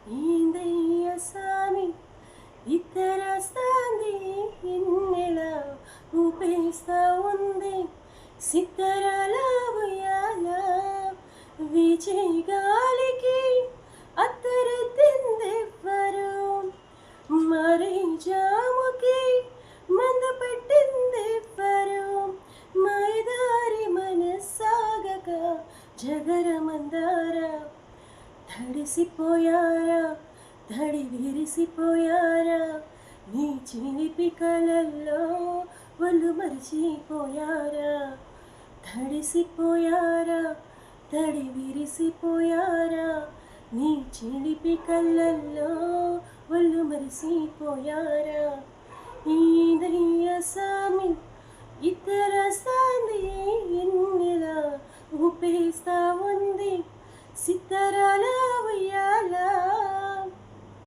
ఏందయ్య సామి ఇద్దరస్తాంది ఇన్నెల ఊపేస్తా ఉంది సిత్తరాల ఉయ్యాల వీచే గాలికి అత్తరుద్దిందెవ్వరు మరీ జాముకి మంద పెట్టిందెవ్వరు మైదారి మనసాగక జగర మందార తడిసిపోయారా తడి విరిసిపోయారా నీ చిలిపి కలల్లో ఒళ్ళు మరిచిపోయారా తడిసిపోయారా తడి విరిసిపోయారా నీ చిలిపి కళ్ళల్లో ఒళ్ళు మరిసిపోయారా ఈదయ్య సామి ఇద్దర సాంది ఎన్నెలా ఊపేస్తా ఉంది సిత్తరాల ఉయ్యాల